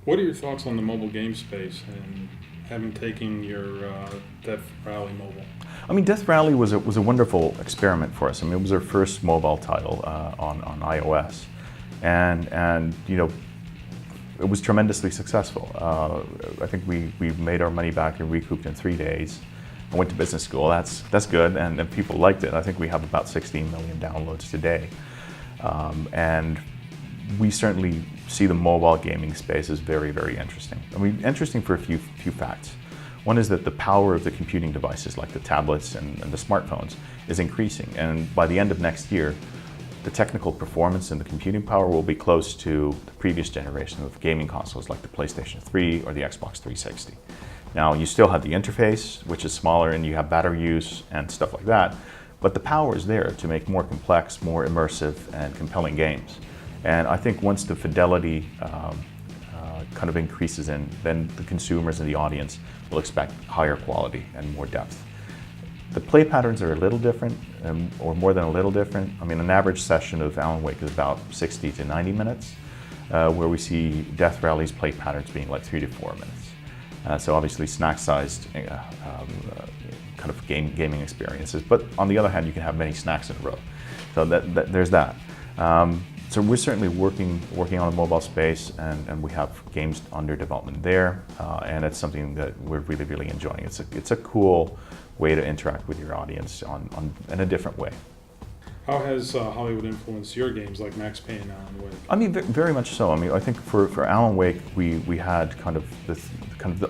What are your thoughts on the mobile game space and having taken your Death Rally mobile? I mean, Death Rally was a wonderful experiment for us. I mean, it was our first mobile title on iOS, and it was tremendously successful. I think we made our money back and recouped in 3 days. I went to business school. That's good, and people liked it. I think we have about 16 million downloads today, and we certainly see the mobile gaming space as very, very interesting. I mean, interesting for a few facts. One is that the power of the computing devices like the tablets and the smartphones is increasing, and by the end of next year, the technical performance and the computing power will be close to the previous generation of gaming consoles like the PlayStation 3 or the Xbox 360. Now, you still have the interface, which is smaller, and you have battery use and stuff like that, but the power is there to make more complex, more immersive, and compelling games. And I think once the fidelity kind of increases then the consumers and the audience will expect higher quality and more depth. The play patterns are a little different, or more than a little different. I mean, an average session of Alan Wake is about 60 to 90 minutes, where we see Death Rally's play patterns being like 3 to 4 minutes. So obviously snack-sized kind of gaming experiences. But on the other hand, you can have many snacks in a row. So there's that. So we're certainly working on a mobile space, and we have games under development there, and it's something that we're really, really enjoying. It's a cool way to interact with your audience in a different way. How has Hollywood influenced your games like Max Payne and Alan Wake? I mean, very much so. I mean, I think for Alan Wake, we had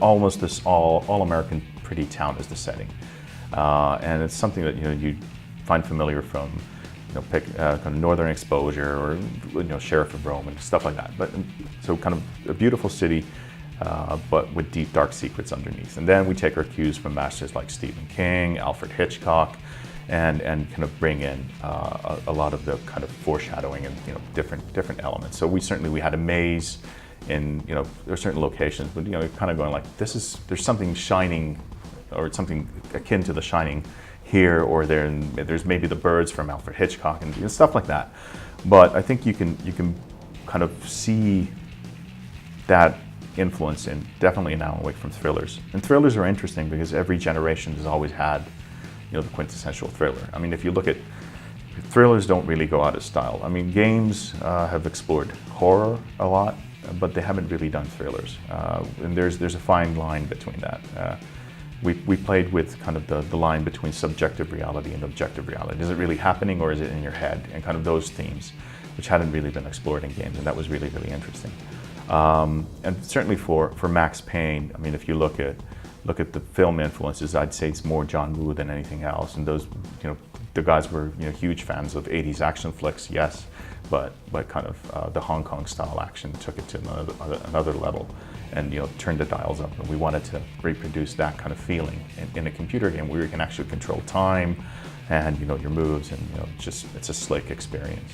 almost this all-American pretty town as the setting, and it's something that you find familiar from pick kind of Northern Exposure or Sheriff of Rome and stuff like that. But so kind of a beautiful city, but with deep dark secrets underneath. And then we take our cues from masters like Stephen King, Alfred Hitchcock, and kind of bring in a lot of the kind of foreshadowing and different elements. So we had a maze in there are certain locations, but kind of going like there's something shining or something akin to The Shining here or there, and there's maybe the birds from Alfred Hitchcock and stuff like that. But I think you can kind of see that influence definitely in Alan Wake from thrillers. And thrillers are interesting because every generation has always had the quintessential thriller. I mean, if you look at thrillers, don't really go out of style. I mean, games have explored horror a lot, but they haven't really done thrillers. And there's a fine line between that. We played with kind of the line between subjective reality and objective reality. Is it really happening or is it in your head? And kind of those themes, which hadn't really been explored in games, and that was really, really interesting. And certainly for Max Payne, I mean, if you look at the film influences, I'd say it's more John Woo than anything else. And those, the guys were huge fans of 80s action flicks, yes, but kind of the Hong Kong style action took it to another level, and turned the dials up. And we wanted to reproduce that kind of feeling in a computer game where you can actually control time and your moves, and it's a slick experience.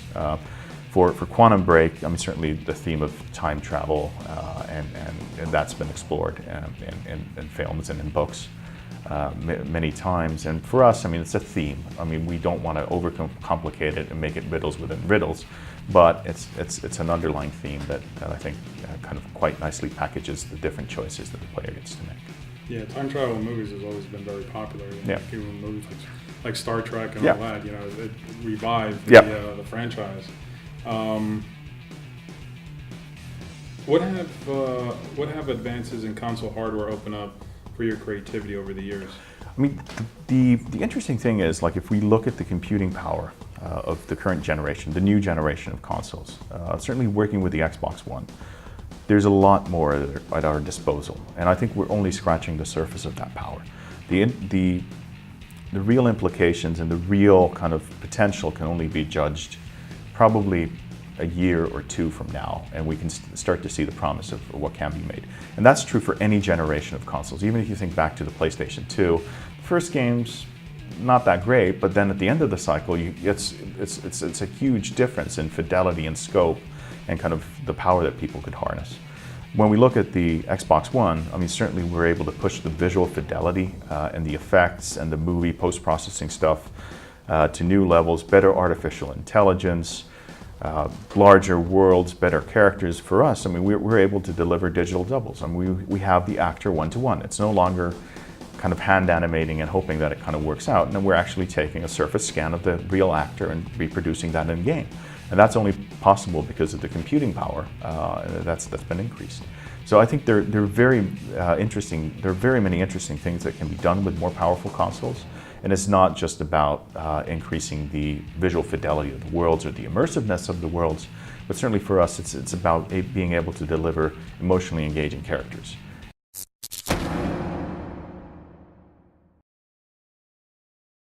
For Quantum Break, I mean, certainly the theme of time travel and that's been explored in films and in books many times. And for us, I mean, it's a theme. I mean, we don't want to overcomplicate it and make it riddles within riddles, but it's an underlying theme that I think kind of quite nicely packages the different choices that the player gets to make. Yeah, time travel in movies has always been very popular. Yeah. Even movies like Star Trek and Yeah. all that, it revived Yeah. the franchise. What have advances in console hardware opened up for your creativity over the years? I mean, the interesting thing is, like, if we look at the computing power of the current generation, the new generation of consoles, certainly working with the Xbox One, there's a lot more at our disposal, and I think we're only scratching the surface of that power. The real implications and the real kind of potential can only be judged probably a year or two from now, and we can start to see the promise of what can be made. And that's true for any generation of consoles. Even if you think back to the PlayStation 2, the first game's not that great, but then at the end of the cycle, it's a huge difference in fidelity and scope and kind of the power that people could harness. When we look at the Xbox One, I mean, certainly we're able to push the visual fidelity and the effects and the movie post-processing stuff to new levels, better artificial intelligence, larger worlds, better characters. For us, I mean, we're able to deliver digital doubles. I mean, we have the actor one-to-one. It's no longer kind of hand animating and hoping that it kind of works out. And then we're actually taking a surface scan of the real actor and reproducing that in game. And that's only possible because of the computing power that's been increased. So I think they're very interesting. There are very many interesting things that can be done with more powerful consoles. And it's not just about increasing the visual fidelity of the worlds or the immersiveness of the worlds, but certainly for us, it's about being able to deliver emotionally engaging characters.